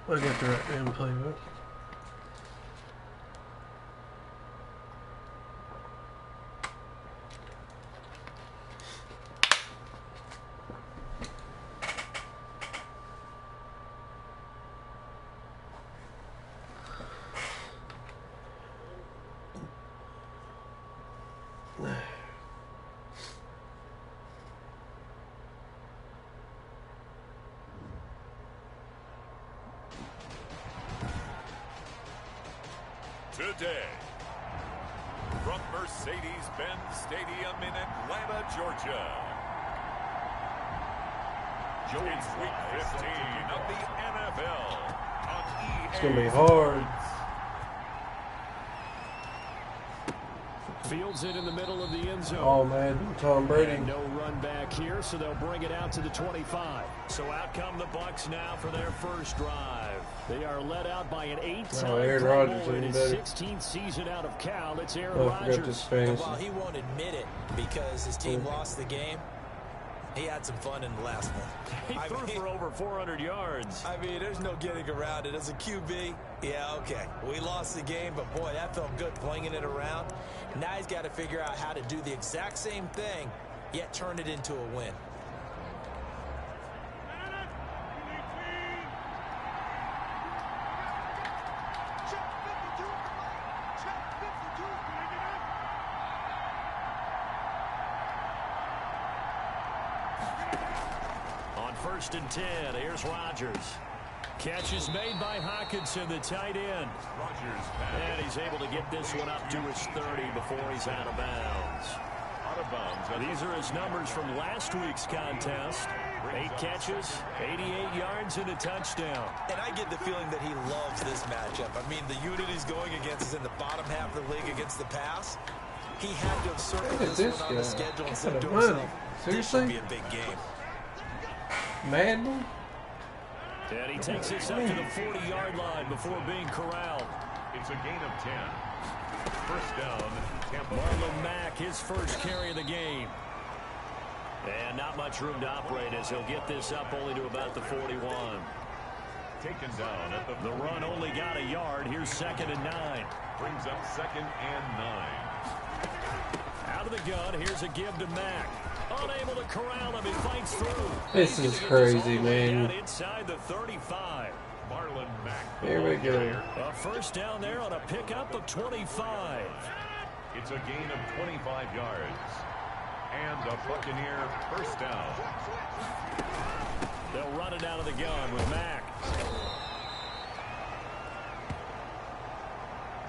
I got the right damn playbook. Today, from Mercedes-Benz Stadium in Atlanta, Georgia, it's Week 15 of the NFL on EA. It's gonna be hard. Fields it in the middle of the end zone. Oh man, Tom Brady. And no run back here, so they'll bring it out to the 25. So out come the BUCS now for their first drive. They are led out by an 8-time Aaron Pro Rodgers Bowl in his better. 16th season out of Cal. It's Aaron Oh, I forgot Rodgers. this fantasy. While he won't admit it because his team lost the game, he had some fun in the last one. He threw for over 400 yards. I mean, there's no getting around it. As a QB, yeah, okay. We lost the game, but boy, that felt good flinging it around. Now he's got to figure out how to do the exact same thing, yet turn it into a win. On 1st and 10, here's Rodgers. Catch is made by Hawkinson, the tight end. And he's able to get this one up to his 30 before he's out of bounds. These are his numbers from last week's contest. 8 catches, 88 yards, and a touchdown. And I get the feeling that he loves this matchup. I mean, the unit he's going against is in the bottom half of the league against the pass. He had to have circled this one on the schedule and said to himself, this should be a big game. Madden? And he takes this up to the 40-yard line before being corralled. It's a gain of 10. First down, Tampa. Marlon Mack, his first carry of the game. And not much room to operate as he'll get this up only to about the 41. Taken down at the The run only got a yard. Here's 2nd and 9. brings up 2nd and 9. Out of the gun, here's a give to Mack. Unable to corral him, he fights through. This is crazy, man. Inside the 35. Marlon Mack. Here we go. A first down there on a pickup of 25. It's a gain of 25 yards. And a Buccaneer first down. They'll run it out of the gun with Mack.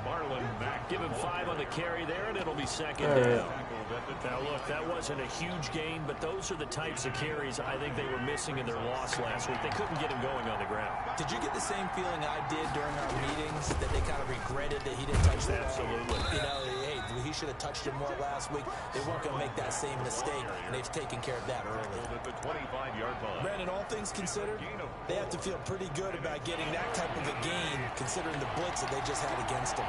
Marlon Mack. Give him 5 on the carry there, and it'll be 2nd down. Now, look, that wasn't a huge gain, but those are the types of carries I think they were missing in their loss last week. They couldn't get him going on the ground. Did you get the same feeling I did during our meetings, that they kind of regretted that he didn't touch the ball? Absolutely. You know, hey, he should have touched it more last week. They weren't going to make that same mistake, and they've taken care of that early. At the 25-yard line. Brandon, all things considered, they have to feel pretty good about getting that type of a gain, considering the blitz that they just had against them.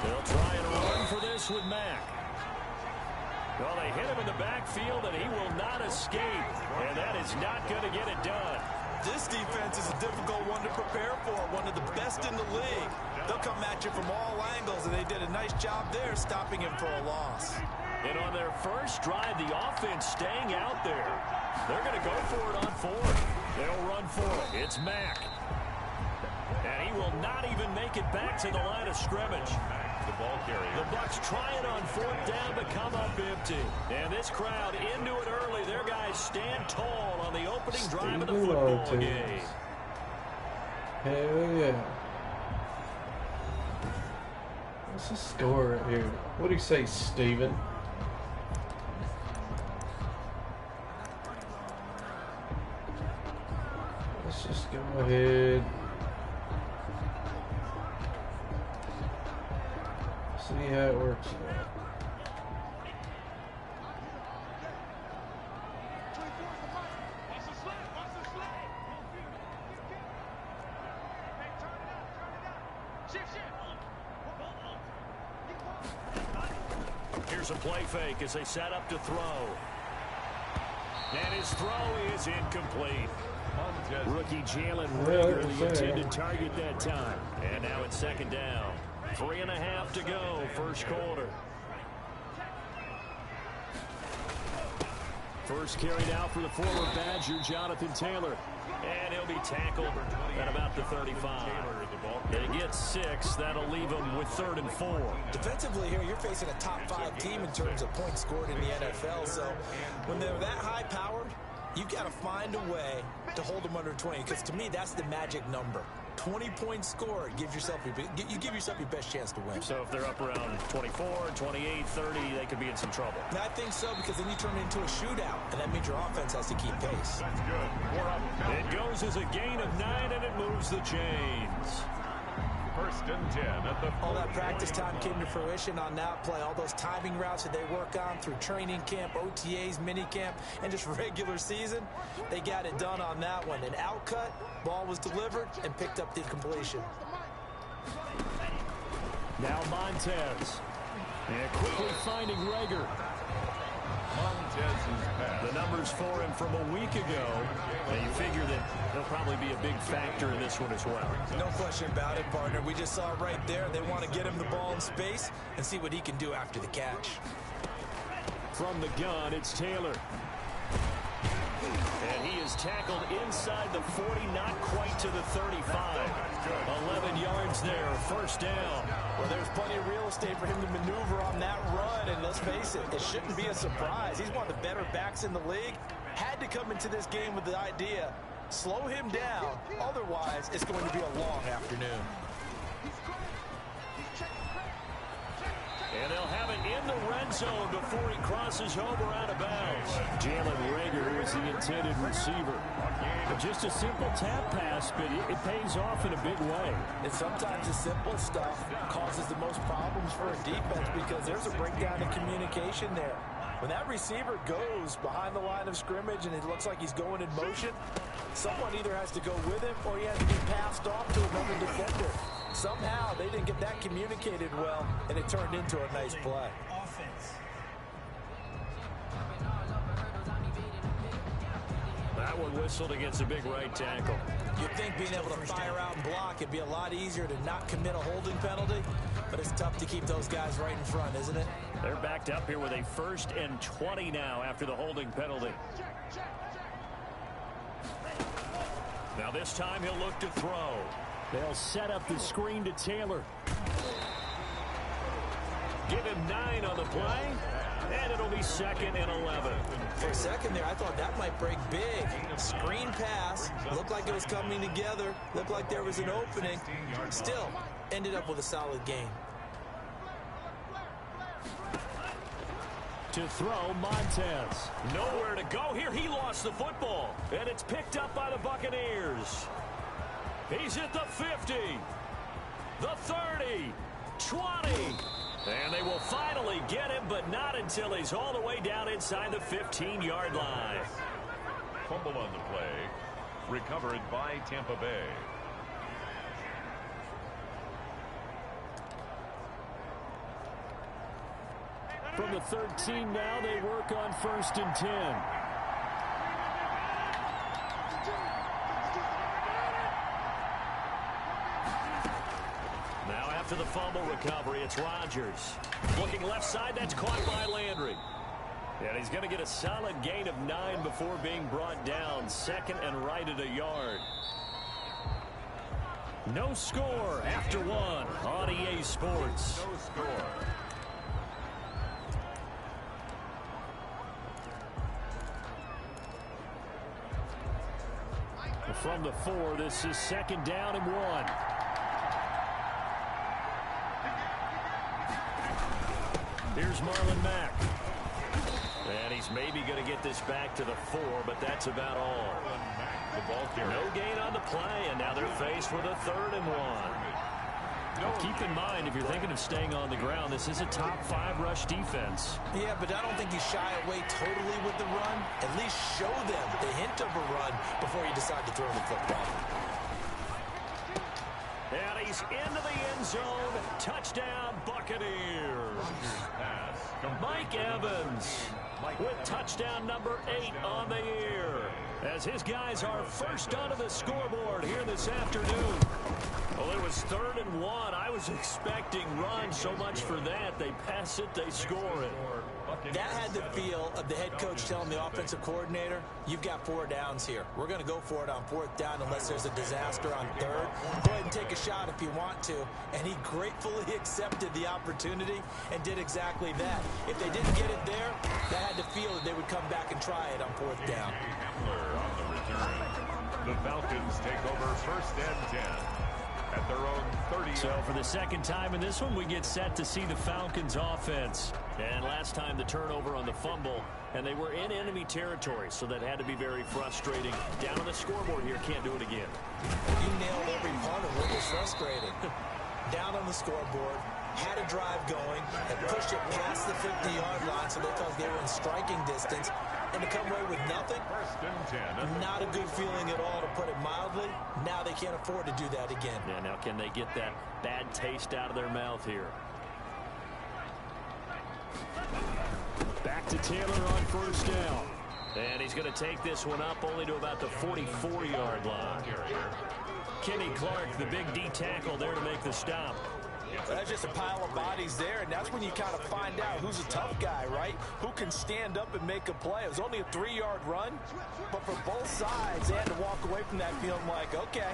They'll try and run for this with Mack. Well, they hit him in the backfield, and he will not escape. And that is not going to get it done. This defense is a difficult one to prepare for, one of the best in the league. They'll come at you from all angles, and they did a nice job there stopping him for a loss. And on their first drive, the offense staying out there. They're going to go for it on 4th. They'll run for it. It's Mack. And he will not even make it back to the line of scrimmage. The ball carrier. The BUCS trying on 4th down but come up empty. And this crowd into it early. Their guys stand tall on the opening drive of the football game. Hell yeah. What's the score right here? What do you say, Steven? Let's just go ahead. See how it works out. Here's a play fake as they set up to throw. And his throw is incomplete. Rookie Jalen Rager, the intended target that time. And now it's second down. 3.5 to go, first quarter. First carried out for the former Badger, Jonathan Taylor. And he'll be tackled at about the 35. They get 6. That'll leave them with 3rd and 4. Defensively here, you're facing a top 5 team in terms of points scored in the NFL. So when they're that high-powered, you've got to find a way to hold them under 20. Because to me, that's the magic number. 20 points scored, you give yourself your best chance to win. So if they're up around 24, 28, 30, they could be in some trouble. And I think so, because then you turn it into a shootout, and that means your offense has to keep pace. That's good. It goes as a gain of 9, and it moves the chains. 1st and 10 at the all that practice time came to fruition on that play. All those timing routes that they work on through training camp, OTAs, minicamp, and just regular season, they got it done on that one. An outcut, ball was delivered, and picked up the completion. Now Montez. And quickly finding Rager. Montez's pass. The numbers for him from a week ago. And you figure that he'll probably be a big factor in this one as well. No question about it, partner. We just saw it right there. They want to get him the ball in space and see what he can do after the catch. From the gun, it's Taylor. And he is tackled inside the 40, not quite to the 35. 11 yards there, first down. Well, there's plenty of real estate for him to maneuver on that run, and let's face it, it shouldn't be a surprise. He's one of the better backs in the league. Had to come into this game with the idea, slow him down, otherwise it's going to be a long afternoon. And they'll have it in the red zone before he crosses over out of bounds. Jalen Rager is the intended receiver. Just a simple tap pass, but it pays off in a big way. And sometimes the simple stuff causes the most problems for a defense because there's a breakdown in communication there. When that receiver goes behind the line of scrimmage and it looks like he's going in motion, someone either has to go with him or he has to be passed off to another defender. Somehow they didn't get that communicated well, and it turned into a nice play. That one whistled against a big right tackle. You'd think being able to fire out and block it'd be a lot easier to not commit a holding penalty, but it's tough to keep those guys right in front, isn't it? They're backed up here with a 1st and 20 now after the holding penalty. Now this time he'll look to throw. They'll set up the screen to Taylor. Give him 9 on the play, and it'll be 2nd and 11. For a second there, I thought that might break big. Screen pass, looked like it was coming together, looked like there was an opening. Still, ended up with a solid gain. To throw, Montez. Nowhere to go here. He lost the football, and it's picked up by the Buccaneers. He's at the 50, the 30, 20. And they will finally get him, but not until he's all the way down inside the 15-yard line. Fumble on the play. Recovered by Tampa Bay. From the 13 now, they work on 1st and 10. Now after the fumble recovery, it's Rodgers. Looking left side, that's caught by Landry. And he's going to get a solid gain of 9 before being brought down. 2nd and right at a yard. No score after 1 on EA Sports. No score. From the 4, this is 2nd down and 1. Here's Marlon Mack. And he's maybe going to get this back to the 4, but that's about all. The ball carrier. No gain on the play, and now they're faced with a 3rd and 1. Now keep in mind, if you're thinking of staying on the ground, this is a top 5 rush defense. Yeah, but I don't think you shy away totally with the run. At least show them the hint of a run before you decide to throw the football. And he's into the end zone. Touchdown, Buccaneers. Mike Evans with touchdown number 8 on the year. as his guys are first onto the scoreboard here this afternoon. Well, it was 3rd and 1. I was expecting runs, so much for that. They pass it, they score it. That had the feel of the head coach telling the offensive coordinator, you've got 4 downs here. We're going to go for it on 4th down unless there's a disaster on 3rd. Go ahead and take a shot if you want to. And he gratefully accepted the opportunity and did exactly that. If they didn't get it there, that had the feel that they would come back and try it on 4th down. On the return. The Falcons take over 1st and 10 at their own 30. So for the second time in this one, we get set to see the Falcons offense. And last time the turnover on the fumble, and they were in enemy territory, so that had to be very frustrating. Down on the scoreboard here, can't do it again. You nailed every part of what was frustrating. Down on the scoreboard, had a drive going, had pushed it past the 50-yard line, so they thought they were in striking distance. And to come away with nothing, not a good feeling at all, to put it mildly. Now they can't afford to do that again. Yeah, now can they get that bad taste out of their mouth here? Back to Taylor on 1st down. And he's going to take this one up only to about the 44-yard line. Kenny Clark, the big D tackle there to make the stop. That's just a pile of bodies there, and that's when you kind of find out who's a tough guy, right? Who can stand up and make a play. It was only a 3-yard run, but for both sides, they had to walk away from that feeling like, okay,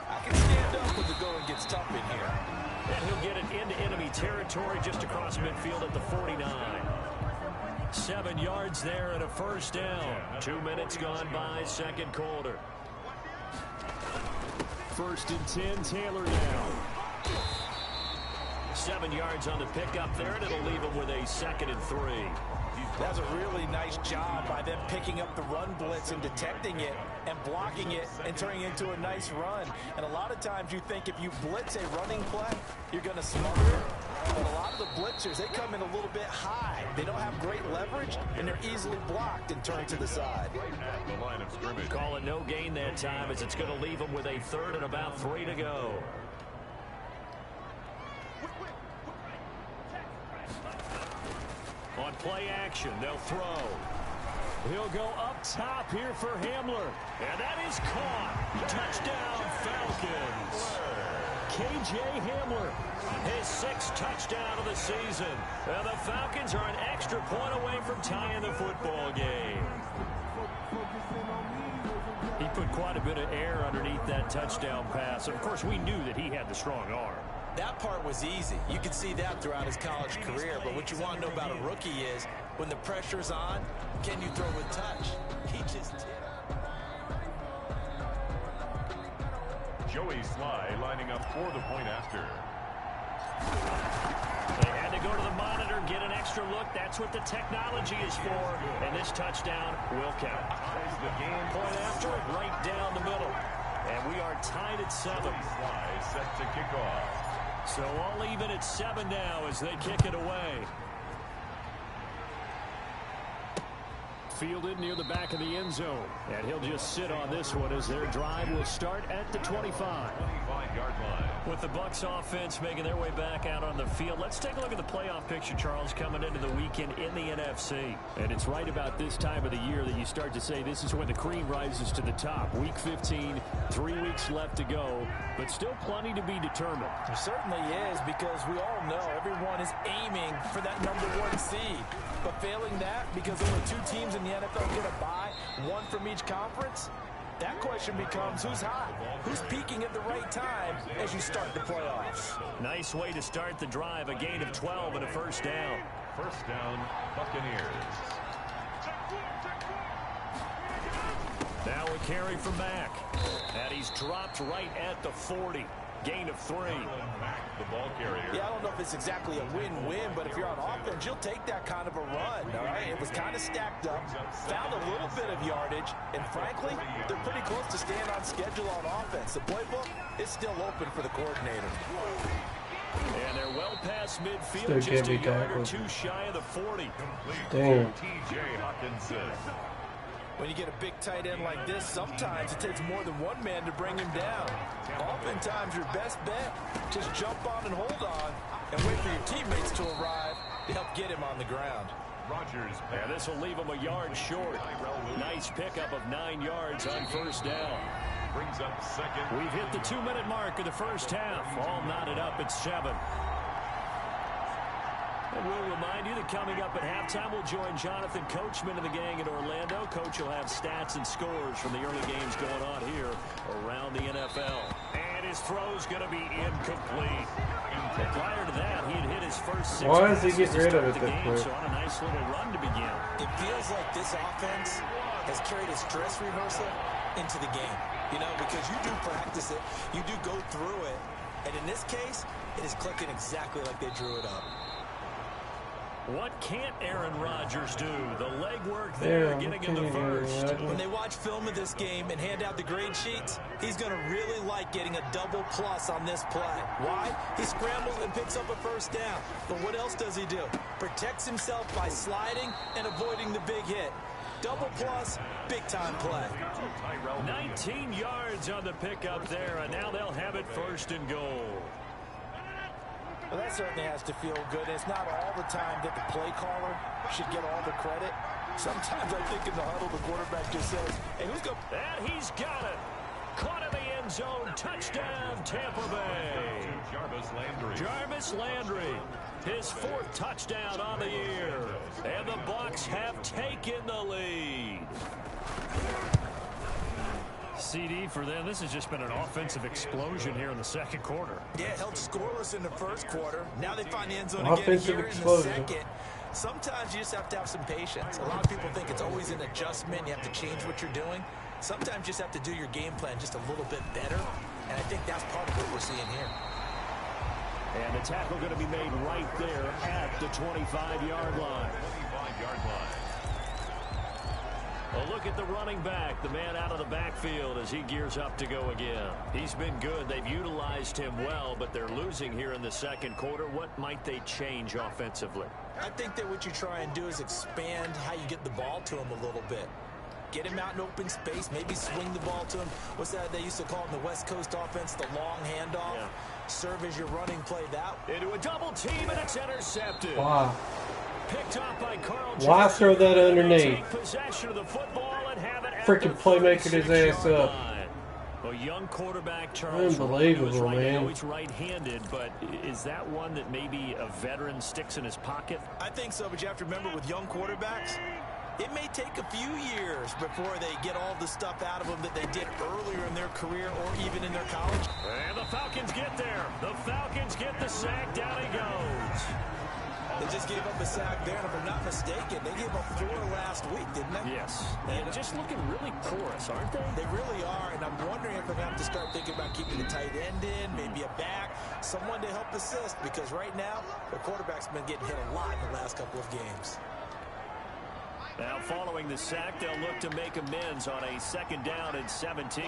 I can stand up when the going gets tough in here. And he'll get it into enemy territory just across midfield at the 49. 7 yards there and a 1st down. 2 minutes gone by, 2nd quarter. 1st and 10, Taylor now. 7 yards on the pickup there, and it'll leave him with a 2nd and 3. That's a really nice job by them picking up the run blitz and detecting it and blocking it and turning it into a nice run. And a lot of times you think if you blitz a running play, you're going to smother it. But a lot of the blitzers, they come in a little bit high. They don't have great leverage, and they're easily blocked and turned to the side. At the line of scrimmage. Call it no gain that time, as it's going to leave him with a 3rd and about 3 to go. On play action, they'll throw. He'll go up top here for Hamler. And that is caught. Touchdown, Falcons. K.J. Hamler, his 6th touchdown of the season. And the Falcons are an extra point away from tying the football game. He put quite a bit of air underneath that touchdown pass. Of course, we knew that he had the strong arm. That part was easy. You could see that throughout his college career. But what you want to know about a rookie is, when the pressure's on, can you throw with touch? He just did. Joey Sly lining up for the point after. They had to go to the monitor, get an extra look. That's what the technology is for. And this touchdown will count. The game Point after, right down the middle. And we are tied at 7. Sly set to kick off. So all even at 7 now as they kick it away. Fielded near the back of the end zone. And he'll just sit on this one as their drive will start at the 25. 25-yard line. With the BUCS offense making their way back out on the field, let's take a look at the playoff picture, Charles, coming into the weekend in the NFC. And it's right about this time of the year that you start to say this is when the cream rises to the top. Week 15, 3 weeks left to go, but still plenty to be determined. It certainly is, because we all know everyone is aiming for that #1 seed. But failing that, because only 2 teams in the NFL get a bye, 1 from each conference, that question becomes who's hot, who's peaking at the right time as you start the playoffs. Nice way to start the drive, a gain of 12 and a 1st down. 1st down, Buccaneers. Now a carry from Mack. And he's dropped right at the 40. Gain of 3. The ball carrier. Yeah, I don't know if it's exactly a win-win, but if you're on offense, you'll take that kind of a run, all right? It was kind of stacked up, found a little bit of yardage, and frankly, they're pretty close to staying on schedule on offense. The playbook is still open for the coordinator. And they're well past midfield, just a yard or 2 shy of the 40. Damn. T.J. Hawkinson. When you get a big tight end like this, sometimes it takes more than one man to bring him down. Oftentimes, your best bet, just jump on and hold on and wait for your teammates to arrive to help get him on the ground. Rodgers. And this will leave him a yard short. Nice pickup of 9 yards on first down. Brings up second. We've hit the 2-minute mark of the first half. All knotted up at 7. And we'll remind you that coming up at halftime, we'll join Jonathan Coachman and the gang in Orlando. Coach will have stats and scores from the early games going on here around the NFL. And his throw's going to be incomplete. And prior to that, he had hit his first 6 Why does he passes get rid to of start it the that game, quick? so on a nice little run to begin. It feels like this offense has carried its dress rehearsal into the game. You know, because you do practice it, you do go through it, and in this case, it is clicking exactly like they drew it up. What can't Aaron Rodgers do? The legwork there, getting in the first. When they watch film of this game and hand out the grade sheets, he's going to really like getting a double plus on this play. Why? He scrambles and picks up a first down. But what else does he do? Protects himself by sliding and avoiding the big hit. Double plus, big-time play. 19 yards on the pickup there, and now they'll have it first and goal. Well, that certainly has to feel good. It's not all the time that the play caller should get all the credit. Sometimes I think in the huddle, the quarterback just says, hey, who's going? And he's got it. Caught in the end zone. Touchdown, Tampa Bay. Jarvis Landry. His 4th touchdown on the year. And the Bucs have taken the lead. CD for them, this has just been an offensive explosion here in the second quarter. Yeah, held scoreless in the first quarter. Now they find the end zone Offensive again here explosion. in the second. Sometimes you just have to have some patience. A lot of people think it's always an adjustment. You have to change what you're doing. Sometimes you just have to do your game plan just a little bit better. And I think that's part of what we're seeing here. And the tackle going to be made right there at the 25-yard line. 25-yard line. A look at the running back, the man out of the backfield as he gears up to go again. He's been good. They've utilized him well, but they're losing here in the second quarter. What might they change offensively? I think that what you try and do is expand how you get the ball to him a little bit. Get him out in open space, maybe swing the ball to him. What's that they used to call in the West Coast offense, the long handoff? Yeah. Serve as your running play that. Into a double team, and it's intercepted. Wow. Picked up by Carl. Why throw that underneath? Take possession of the football and have it at Freaking the playmaking his ass 36-yard up. line. A young quarterback, Charles. Unbelievable, I man. know he's right-handed, but is that one that maybe a veteran sticks in his pocket? I think so, but you have to remember with young quarterbacks, it may take a few years before they get all the stuff out of them that they did earlier in their career or even in their college. And the Falcons get there. The Falcons get the sack. Down he goes. They just gave up a sack there, and if I'm not mistaken, they gave up 4 last week, didn't they? Yes. And just looking really porous, aren't they? They really are, and I'm wondering if they're going to have to start thinking about keeping a tight end in, maybe a back, someone to help assist, because right now, the quarterback's been getting hit a lot in the last couple of games. Now, following the sack, they'll look to make amends on a 2nd down and 17.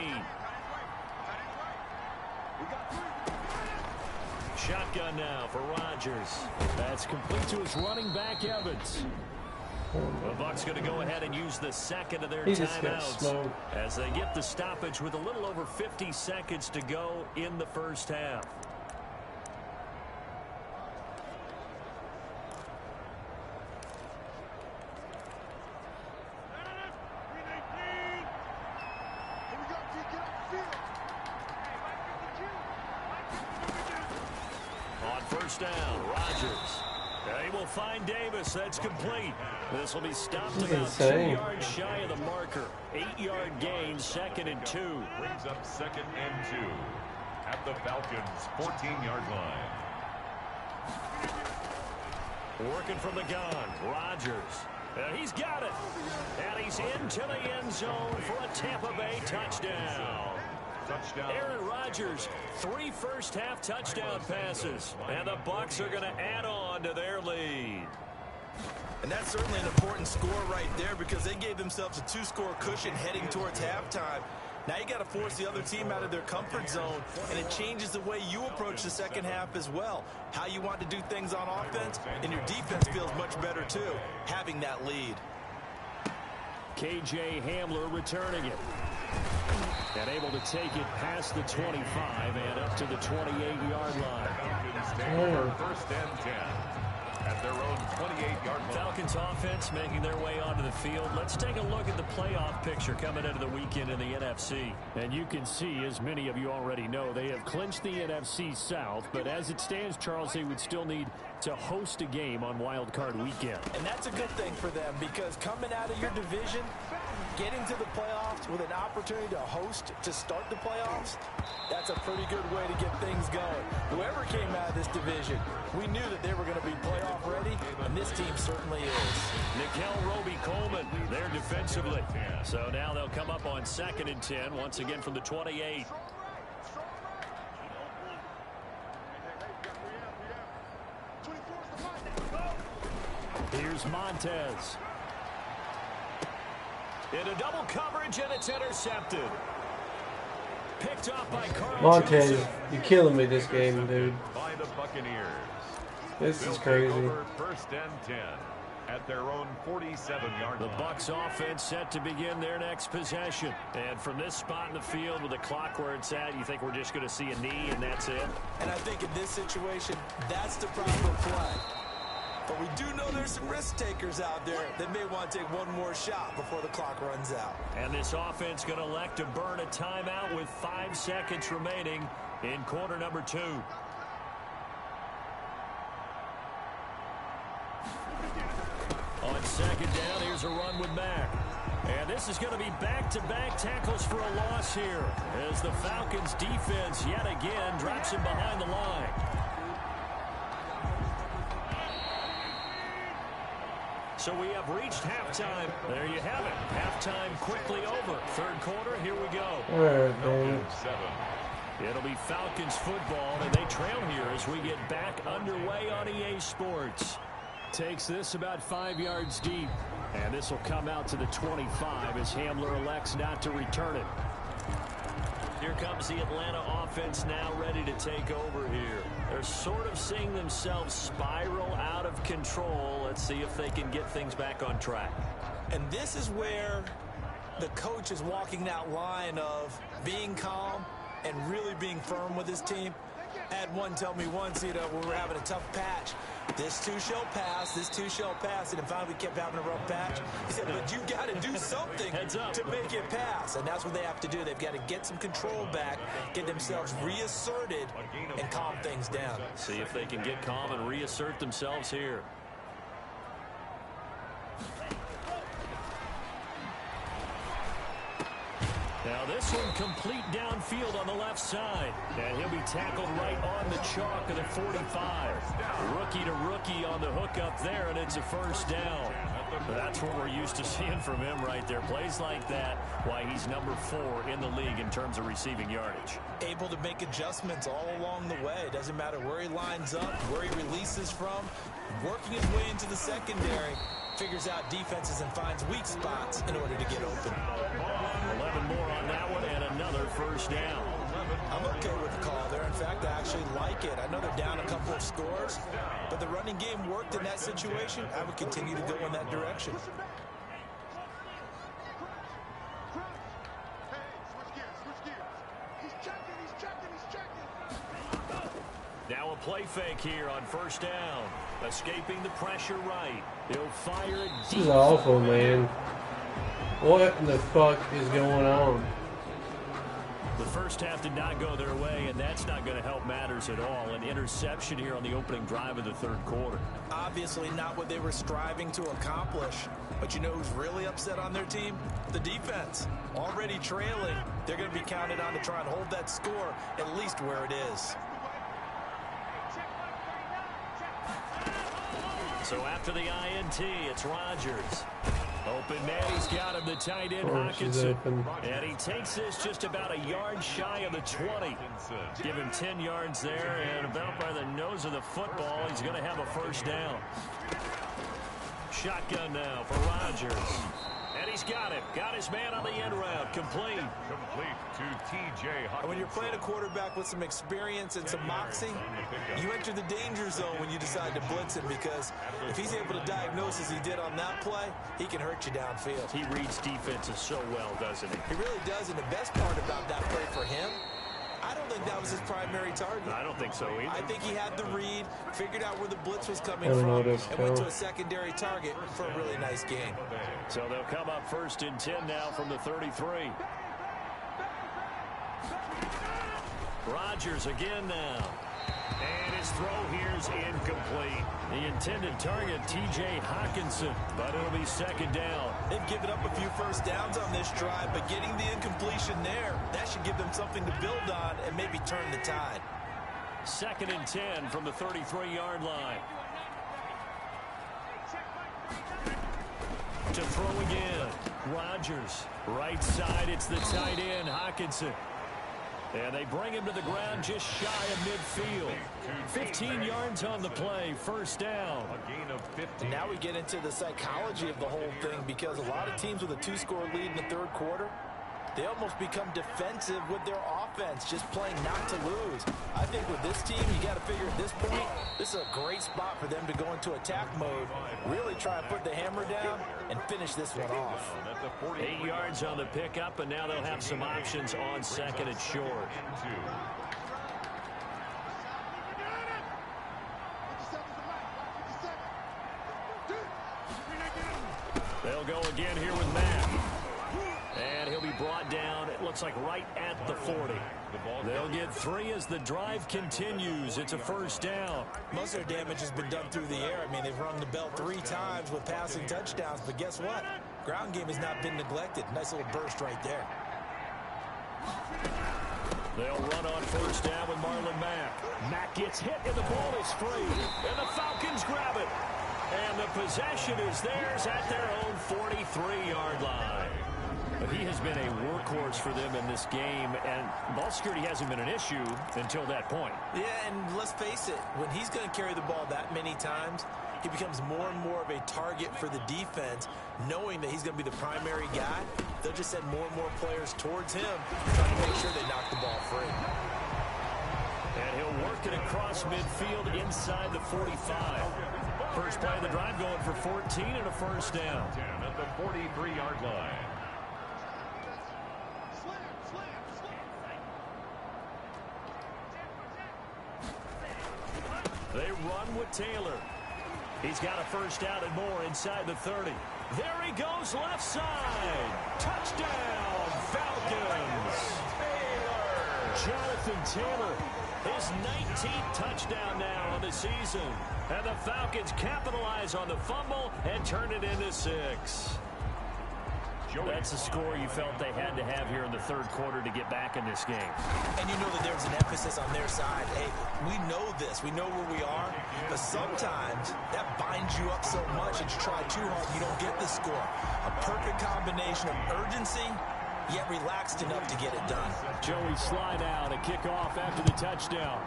Shotgun now for Rodgers. That's complete to his running back, Evans. The Bucs going to go ahead and use the second of their He just got timeouts smoked. as they get the stoppage with a little over 50 seconds to go in the first half. On first down, Rodgers. They will find Davis. That's complete. This will be stopped This is about insane. 2 yards shy of the marker. 8-yard gain, 2nd and 2. Brings up 2nd and 2 at the Falcons' 14-yard line. Working from the gun, Rodgers. He's got it. And he's into the end zone for a Tampa Bay touchdown. Touchdown. Aaron Rodgers, 3 first-half touchdown passes. And the Bucs are going to add on to their lead. And that's certainly an important score right there because they gave themselves a 2-score cushion heading towards halftime. Now you got to force the other team out of their comfort zone, and it changes the way you approach the second half as well. How you want to do things on offense, and your defense feels much better too, having that lead. K.J. Hamler returning it. And able to take it past the 25 and up to the 28-yard line. Falcons take over 1st and 10 at at their own 28-yard line. Falcons offense making their way onto the field. Let's take a look at the playoff picture coming into the weekend in the NFC. And you can see, as many of you already know, they have clinched the NFC South. But as it stands, Charles, they would still need to host a game on Wild Card Weekend. And that's a good thing for them, because coming out of your division, getting to the playoffs with an opportunity to host to start the playoffs, that's a pretty good way to get things going. Whoever came out of this division, we knew that they were going to be playoff ready, and this team certainly is. Nickel Roby-Coleman there defensively. So now they'll come up on 2nd and 10, once again from the 28. Here's Montez. Into double coverage, and it's intercepted. Picked off by Carl Montez, Joseph. you're killing me this game, dude. By the Buccaneers. This They'll is take crazy. over 1st and 10 at their own 47-yard The line. BUCS offense set to begin their next possession. And from this spot in the field with the clock where it's at, you think we're just going to see a knee and that's it? And I think in this situation, that's the proper play. But we do know there's some risk takers out there that may want to take one more shot before the clock runs out. And this offense going to elect to burn a timeout with 5 seconds remaining in quarter number 2. On 2nd down, here's a run with Mack. And this is going to be back-to-back tackles for a loss here as the Falcons defense yet again drops him behind the line. So we have reached halftime. There you have it. Halftime quickly over. 3rd quarter, here we go. All right, man. 7. It'll be Falcons football, and they trail here as we get back underway on EA Sports. Takes this about 5 yards deep. And this will come out to the 25 as Hamler elects not to return it. Here comes the Atlanta offense now ready to take over here. They're sort of seeing themselves spiral out of control. Let's see if they can get things back on track. And this is where the coach is walking that line of being calm and really being firm with his team. I had one tell me once, when we were having a tough patch, this too shall pass, this too shall pass, and then finally we kept having a rough patch. He said, but you got to do something to make it pass, and that's what they have to do. They've got to get some control back, get themselves reasserted, and calm things down. See if they can get calm and reassert themselves here. Now this one complete downfield on the left side. And he'll be tackled right on the chalk of the 45. Rookie to rookie on the hook up there, and it's a 1st down. That's what we're used to seeing from him right there. Plays like that, why he's number 4 in the league in terms of receiving yardage. Able to make adjustments all along the way. Doesn't matter where he lines up, where he releases from. Working his way into the secondary. Figures out defenses and finds weak spots in order to get open. 11 more on that one, and another 1st down. I'm okay with the call there. In fact, I actually like it. I know they're down a couple of scores, but the running game worked in that situation. I would continue to go in that direction. Now a play fake here on 1st down. Escaping the pressure right. He'll fire it deep. This is awful, man. What in the fuck is going on? The first half did not go their way, and that's not going to help matters at all. An interception here on the opening drive of the 3rd quarter. Obviously not what they were striving to accomplish. But you know who's really upset on their team? The defense. Already trailing. They're going to be counted on to try and hold that score at least where it is. So after the INT, it's Rodgers. Open man, he's got him, the tight end, Hawkinson. And he takes this just about a yard shy of the 20. Give him 10 yards there, and about by the nose of the football, he's going to have a 1st down. Shotgun now for Rodgers. And he's got him. Got his man on the end route. Complete. Complete to T.J. And when you're playing a quarterback with some experience and some moxie, you enter the danger zone when you decide to blitz him, because if he's able to diagnose as he did on that play, he can hurt you downfield. He reads defenses so well, doesn't he? He really does, and the best part about that play for him, I don't think that was his primary target. I don't think so either. I think he had the read, figured out where the blitz was coming I don't know from, this and went to a secondary target for a really nice gain. So they'll come up 1st and 10 now from the 33. Rodgers again now. And his throw here's incomplete. The intended target, T.J. Hawkinson, but it'll be 2nd down. They've given up a few first downs on this drive, but getting the incompletion there, that should give them something to build on and maybe turn the tide. 2nd and 10 from the 33-yard line. To throw again. Rodgers. Right side, it's the tight end, Hawkinson. And they bring him to the ground just shy of midfield. 15 yards on the play, 1st down. A gain of 15. Now we get into the psychology of the whole thing, because a lot of teams with a 2-score lead in the 3rd quarter, they almost become defensive with their offense, just playing not to lose. I think with this team, you got to figure at this point, this is a great spot for them to go into attack mode, really try to put the hammer down and finish this one off. 8 yards on the pickup, and now they'll have some options on 2nd and short. They'll go again here with Matt. And he'll be brought down, it looks like right at the 40. They'll get 3 as the drive continues. It's a 1st down. Most of their damage has been done through the air. I mean, they've rung the bell 3 times with passing touchdowns, but guess what? Ground game has not been neglected. Nice little burst right there. They'll run on 1st down with Marlon Mack. Mack gets hit and the ball is free. And the Falcons grab it. And the possession is theirs at their own 43-yard line. He has been a workhorse for them in this game, and ball security hasn't been an issue until that point. Yeah, and let's face it, when he's going to carry the ball that many times, he becomes more and more of a target for the defense, knowing that he's going to be the primary guy. They'll just send more and more players towards him, trying to make sure they knock the ball free. And he'll work it across midfield inside the 45. First play of the drive going for 14 and a 1st down. At the 43-yard line. They run with Taylor. He's got a 1st down and more inside the 30. There he goes left side. Touchdown, Falcons. Jonathan Taylor, his 19th touchdown now on the season. And the Falcons capitalize on the fumble and turn it into 6. That's a score you felt they had to have here in the 3rd quarter to get back in this game. And you know that there was an emphasis on their side. Hey, we know this. We know where we are. But sometimes that binds you up so much that you try too hard, you don't get the score. A perfect combination of urgency, yet relaxed enough to get it done. Joey slide out, a kickoff after the touchdown.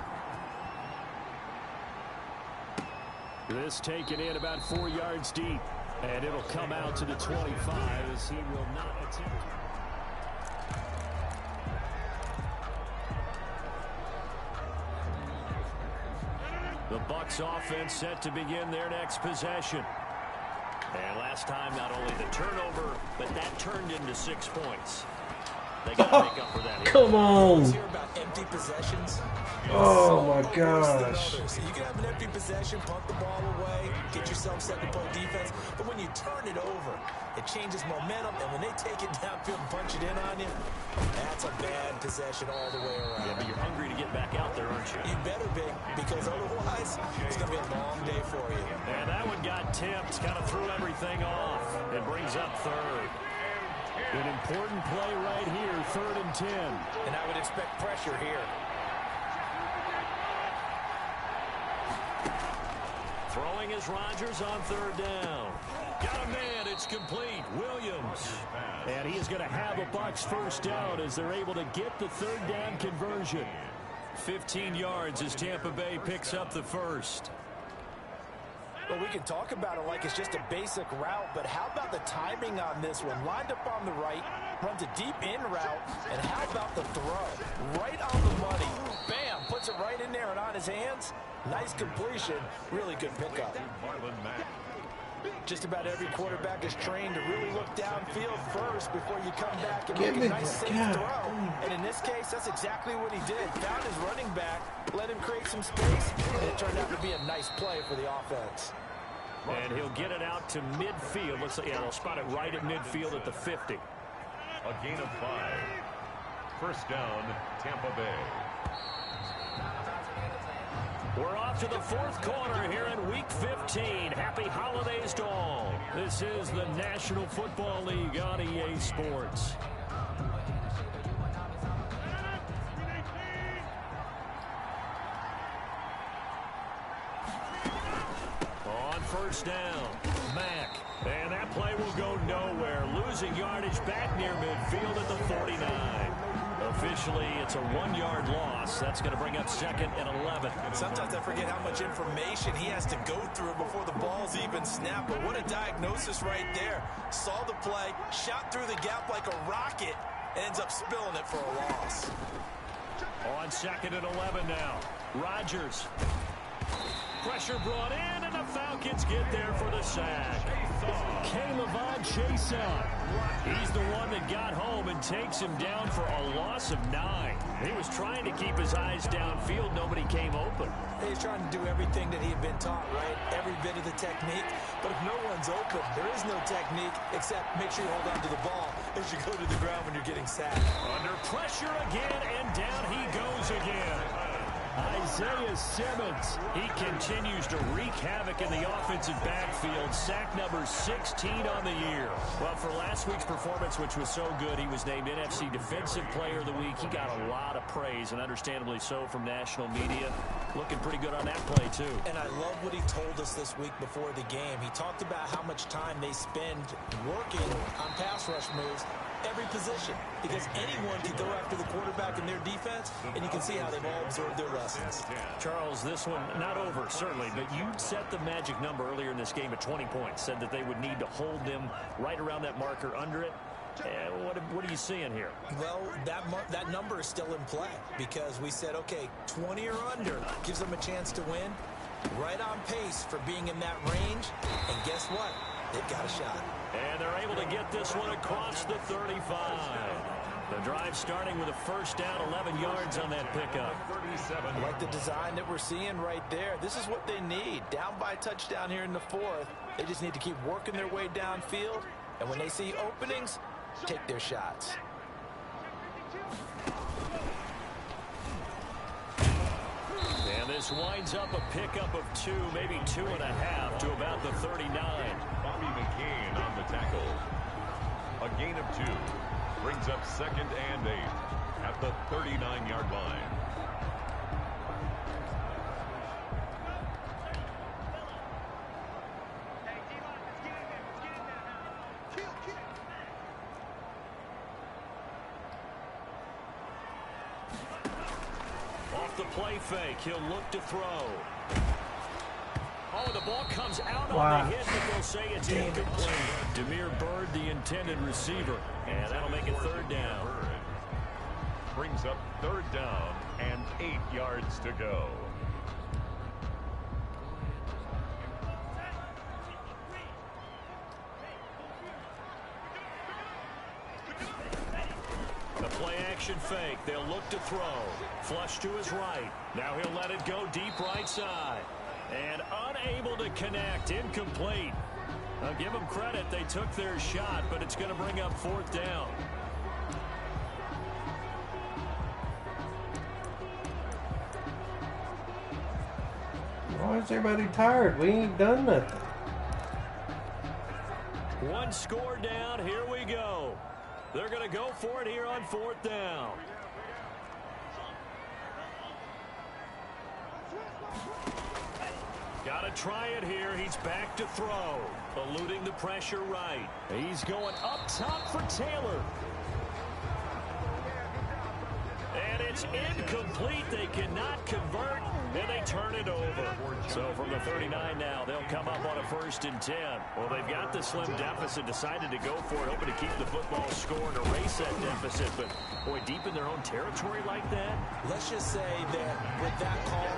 This taken in about 4 yards deep. And it'll come out to the 25 as he will not attempt. The BUCS offense set to begin their next possession. And last time, not only the turnover, but that turned into 6 points. They got to make up for that here. Come on. Let's hear about empty possessions. Oh, my gosh. You can have an empty possession, punt the ball away, get yourself second point defense. But when you turn it over, it changes momentum. And when they take it downfield and punch it in on you, that's a bad possession all the way around. Yeah, but you're hungry to get back out there, aren't you? You better be, because otherwise, it's going to be a long day for you. And that one got tipped, kind of threw everything off. It brings up 3rd. An important play right here, 3rd and 10. And I would expect pressure here. Throwing is Rodgers on 3rd down. Got a man, it's complete. Williams. And he is going to have a BUCS 1st down as they're able to get the 3rd down conversion. 15 yards as Tampa Bay picks up the 1st. Well, we can talk about it like it's just a basic route, but how about the timing on this one? Lined up on the right, runs a deep in route, and how about the throw? Right on the money. Bam, puts it right in there and on his hands. Nice completion. Really good pickup. Just about every quarterback is trained to really look downfield first before you come back and make a nice safe throw. And in this case, that's exactly what he did. Found his running back, let him create some space, and it turned out to be a nice play for the offense. And he'll get it out to midfield. Looks like, yeah, they'll spot it right at midfield at the 50. A gain of 5. First down, Tampa Bay. We're off to the fourth quarter here in Week 15. Happy holidays to all. This is the National Football League on EA Sports. On first down, Mack. And that play will go nowhere. Losing yardage back near midfield at the 49. Officially, it's a 1-yard loss. That's going to bring up second and 11. Sometimes I forget how much information he has to go through before the ball's even snapped. But what a diagnosis right there. Saw the play, shot through the gap like a rocket, ends up spilling it for a loss. On second and 11 now. Rodgers. Pressure brought in, and the Falcons get there for the sack. K'Lavon Chaisson. He's the one that got home and takes him down for a loss of 9. He was trying to keep his eyes downfield. Nobody came open. He's trying to do everything that he had been taught, right? Every bit of the technique. But if no one's open, there is no technique except make sure you hold on to the ball as you go to the ground when you're getting sacked. Under pressure again, and down he goes again. Isaiah Simmons, he continues to wreak havoc in the offensive backfield. Sack number 16 on the year. Well, for last week's performance, which was so good, he was named NFC Defensive Player of the Week. He got a lot of praise, and understandably so, from national media. Looking pretty good on that play, too. And I love what he told us this week before the game. He talked about how much time they spend working on pass rush moves, every position, because anyone can go after the quarterback in their defense, and you can see how they've all absorbed their lessons. Charles, this one not over, certainly, but you set the magic number earlier in this game at 20 points, said that they would need to hold them right around that marker under it. What are you seeing here? Well, that number is still in play because we said, okay, 20 or under gives them a chance to win. Right on pace for being in that range, and guess what? They've got a shot. And they're able to get this one across the 35. The drive starting with a first down, 11 yards on that pickup. I like the design that we're seeing right there. This is what they need. Down by a touchdown here in the fourth. They just need to keep working their way downfield. And when they see openings, take their shots. And this winds up a pickup of 2, maybe 2.5 to about the 39. Bobby McCain on the tackle. A gain of 2. Brings up second and 8 at the 39-yard line. Off the play fake, he'll look to throw. Oh, the ball comes out on the hit, but they'll say it's incomplete. Damiere Byrd, the intended receiver, and that'll make it third down. Brings up third down and 8 yards to go. The play action fake. They'll look to throw. Flush to his right. Now he'll let it go deep right side. And unable to connect. Incomplete. I'll give them credit. They took their shot, but it's going to bring up fourth down. Why is everybody tired? We ain't done nothing. One score down. Here we go. They're going to go for it here on fourth down. Got to try it here. He's back to throw. Eluding the pressure right. He's going up top for Taylor. And it's incomplete. They cannot convert, and they turn it over. So from the 39 now, they'll come up on a 1st and 10. Well, they've got the slim deficit, decided to go for it, hoping to keep the football score and erase that deficit. But, boy, deep in their own territory like that. Let's just say that with that call,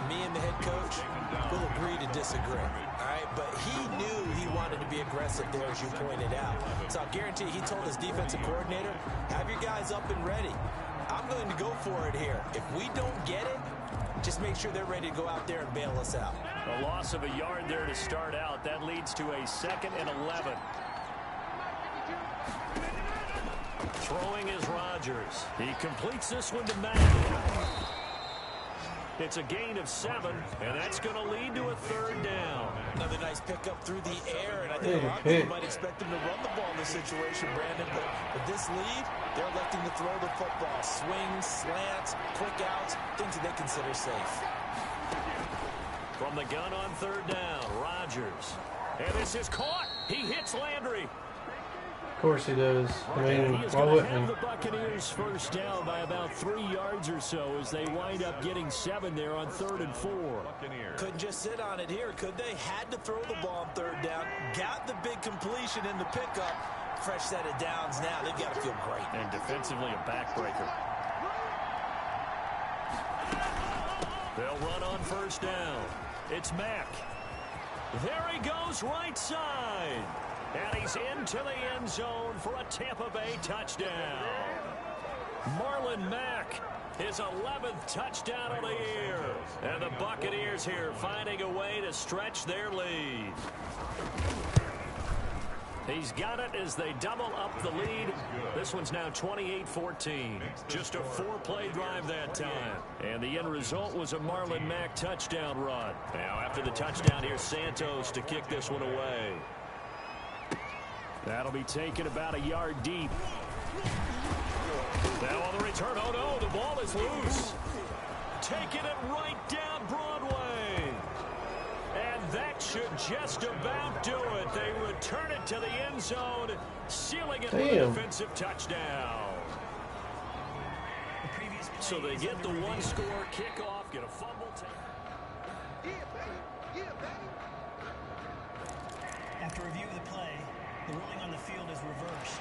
me and the head coach will agree to disagree. All right, but he knew he wanted to be aggressive there, as you pointed out. So I guarantee he told his defensive coordinator, have your guys up and ready. I'm going to go for it here. If we don't get it, just make sure they're ready to go out there and bail us out. A loss of a yard there to start out. That leads to a 2nd and 11. Throwing is Rodgers. He completes this one to Mack. It's a gain of 7, and that's going to lead to a 3rd down. Another nice pickup through the air, and I think a lot of people might expect them to run the ball in this situation, Brandon, but with this lead, they're electing to throw the football. Swings, slants, quick outs, things that they consider safe. From the gun on 3rd down, Rodgers. And this is caught. He hits Landry. Of course he does. I mean, he is why going to wouldn't have he? the Buccaneers first down by about 3 yards or so as they wind up getting 7 there on 3rd and 4. Couldn't just sit on it here, could they? Had to throw the ball on 3rd down. Got the big completion in the pickup. Fresh set of downs now. They've got to feel great. And defensively a backbreaker. They'll run on 1st down. It's Mack. There he goes right side. And he's into the end zone for a Tampa Bay touchdown. Marlon Mack, his 11th touchdown of the year. And the Buccaneers here finding a way to stretch their lead. He's got it as they double up the lead. This one's now 28-14. Just a 4-play drive that time. And the end result was a Marlon Mack touchdown run. Now after the touchdown, here's Santos to kick this one away. That'll be taken about a yard deep. Now on the return, oh no, the ball is loose. Taking it right down Broadway. And that should just about do it. They return it to the end zone, sealing it with a defensive touchdown. So they get the 1-score kickoff, get a fumble. After review of the play, the ruling on the field is reversed.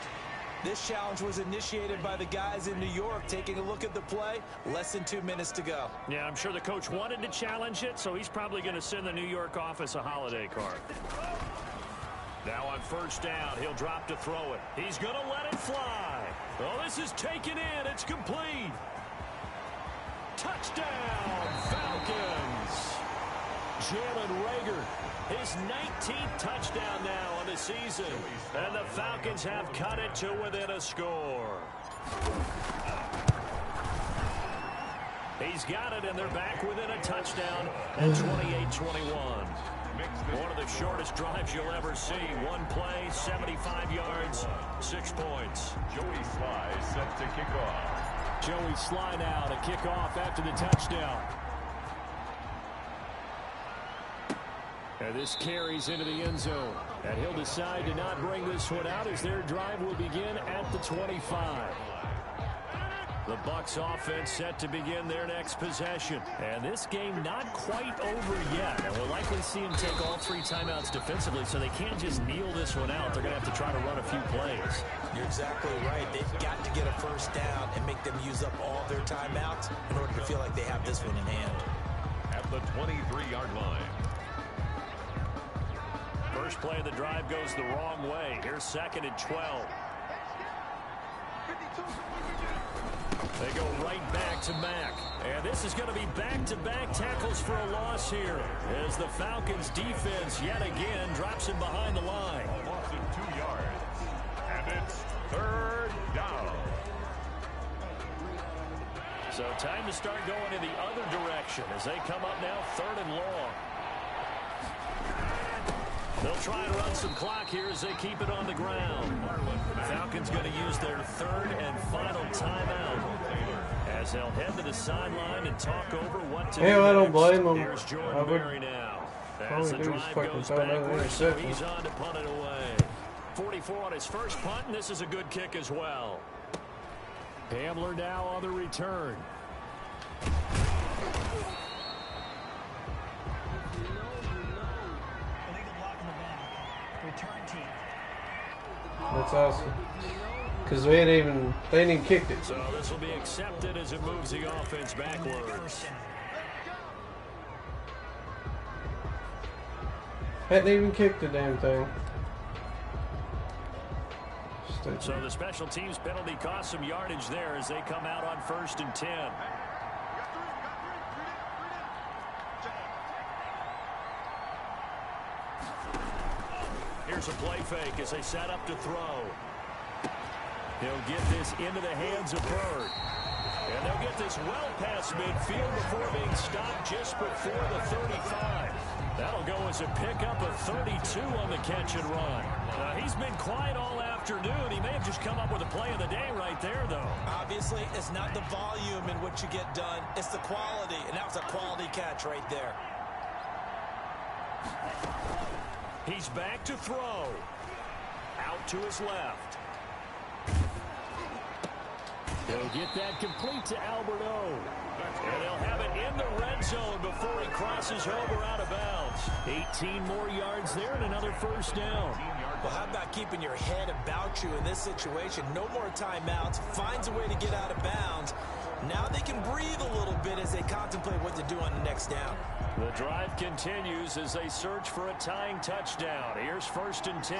This challenge was initiated by the guys in New York. Taking a look at the play, less than 2 minutes to go. Yeah, I'm sure the coach wanted to challenge it, so he's probably going to send the New York office a holiday card. Now on 1st down, he'll drop to throw it. He's going to let it fly. Oh, this is taken in. It's complete. Touchdown, Falcons. Jalen Reagor. His 19th touchdown now on the season. And the Falcons have cut it to within a score. He's got it, and they're back within a touchdown at 28-21. One of the shortest drives you'll ever see. 1 play, 75 yards, 6 points. Joey Sly set to kick off. Joey Sly now to kick off after the touchdown. And this carries into the end zone. And he'll decide to not bring this one out as their drive will begin at the 25. The BUCS offense set to begin their next possession. And this game not quite over yet. And we'll likely see them take all 3 timeouts defensively, so they can't just kneel this one out. They're going to have to try to run a few plays. You're exactly right. They've got to get a 1st down and make them use up all their timeouts in order to feel like they have this one in hand. At the 23-yard line. First play of the drive goes the wrong way. Here's 2nd and 12. They go right back to Mack. And this is going to be back-to-back tackles for a loss here as the Falcons defense yet again drops him behind the line. A loss of 2 yards. And it's 3rd down. So time to start going in the other direction as they come up now 3rd and long. They'll try to run some clock here as they keep it on the ground. Falcons going to use their 3rd and final timeout as they'll head to the sideline and talk over what to do. I don't blame them. Here's Jordan Berry now. As the drive goes backwards, he's on to punt it away. 44 on his first punt, and this is a good kick as well. Hamler now on the return. Return team. That's awesome. Because they ain't even kicked it. So this will be accepted as it moves the offense backwards. Hadn't even kicked the damn thing. So the special teams penalty cost some yardage there as they come out on 1st and 10. Here's a play fake as they set up to throw. He'll get this into the hands of Bird. And they'll get this well past midfield before being stopped just before the 35. That'll go as a pickup of 32 on the catch and run. He's been quiet all afternoon. He may have just come up with a play of the day right there, though. Obviously, it's not the volume in which you get done. It's the quality, and that was a quality catch right there. He's back to throw. Out to his left. He'll get that complete to Alberto. And they'll have it in the red zone before he crosses over out of bounds. 18 more yards there and another first down. Well, how about keeping your head about you in this situation? No more timeouts. Finds a way to get out of bounds. Now they can breathe a little bit as they contemplate what to do on the next down. The drive continues as they search for a tying touchdown. Here's 1st and 10.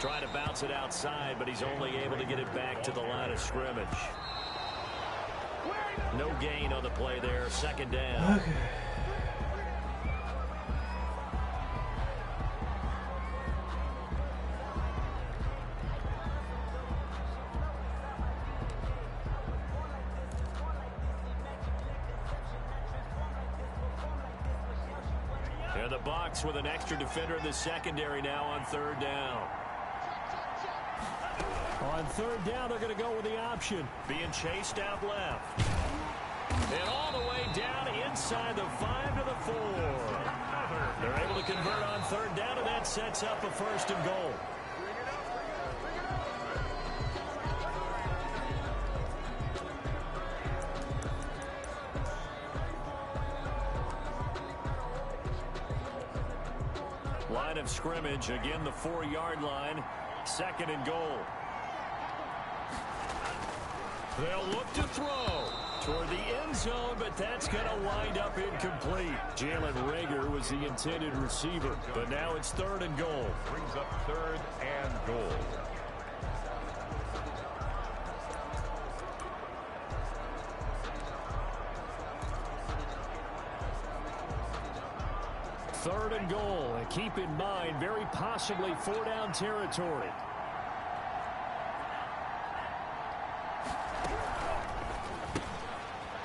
Trying to bounce it outside, but he's only able to get it back to the line of scrimmage. No gain on the play there. 2nd down. Okay. And the Bucs with an extra defender in the secondary now on 3rd down. On 3rd down, they're going to go with the option. Being chased out left. And all the way down inside the 5 to the 4. They're able to convert on 3rd down, and that sets up a 1st and goal. Line of scrimmage, again the 4-yard line. 2nd and goal. They'll look to throw toward the end zone, but that's going to wind up incomplete. Jalen Reagor was the intended receiver, but now it's 3rd and goal. Brings up 3rd and goal. Third and goal, and keep in mind, very possibly 4-down territory.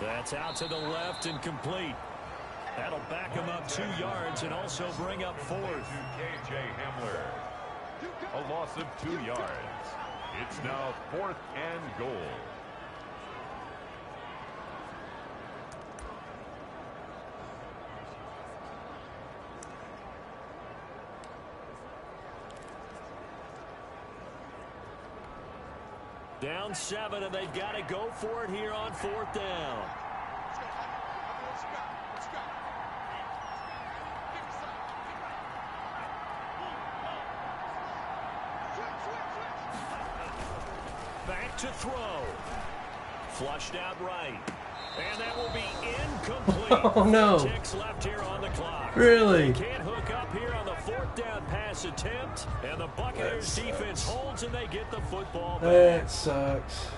That's out to the left and complete. That'll back him up 2 yards and also bring up 4th. K.J. Hamler. A loss of 2 yards. It's now 4th and goal. Down 7, and they've got to go for it here on 4th down. Back to throw. Flushed out right. And that will be incomplete. Oh, no. 4 ticks left here on the clock. Really? Can't hook up here on the 4th down pass attempt. And the Buccaneers defense holds, and they get the football back. That sucks.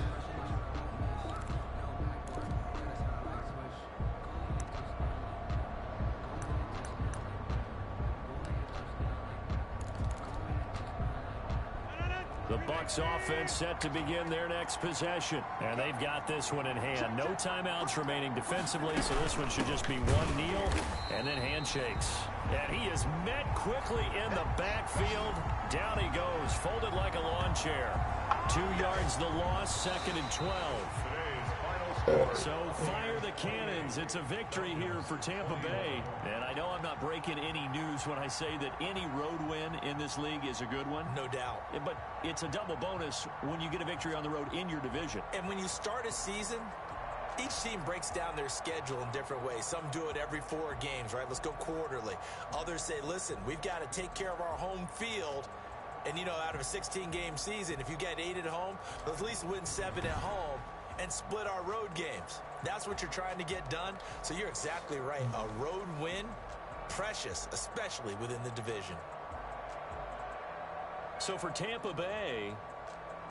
The Bucs offense set to begin their next possession. And they've got this one in hand. No timeouts remaining defensively, so this one should just be one kneel and then handshakes. And he is met quickly in the backfield. Down he goes, folded like a lawn chair. 2 yards the loss, 2nd and 12. So fire the cannons. It's a victory here for Tampa Bay. And I know I'm not breaking any news when I say that any road win in this league is a good one. No doubt. But it's a double bonus when you get a victory on the road in your division. And when you start a season, each team breaks down their schedule in different ways. Some do it every 4 games, right? Let's go quarterly. Others say, listen, we've got to take care of our home field And, you know, out of a 16-game season, if you get 8 at home, let's at least win 7 at home and split our road games. That's what you're trying to get done. So you're exactly right. A road win, precious, especially within the division. So for Tampa Bay,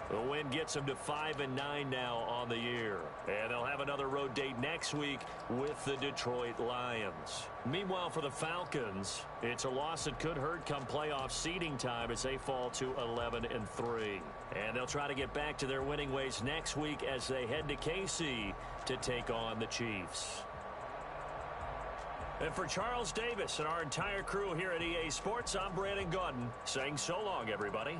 the win gets them to 5-9 now on the year. And they'll have another road date next week with the Detroit Lions. Meanwhile, for the Falcons, it's a loss that could hurt come playoff seeding time as they fall to 11-3. And they'll try to get back to their winning ways next week as they head to KC to take on the Chiefs. And for Charles Davis and our entire crew here at EA Sports, I'm Brandon Gaudin saying so long, everybody.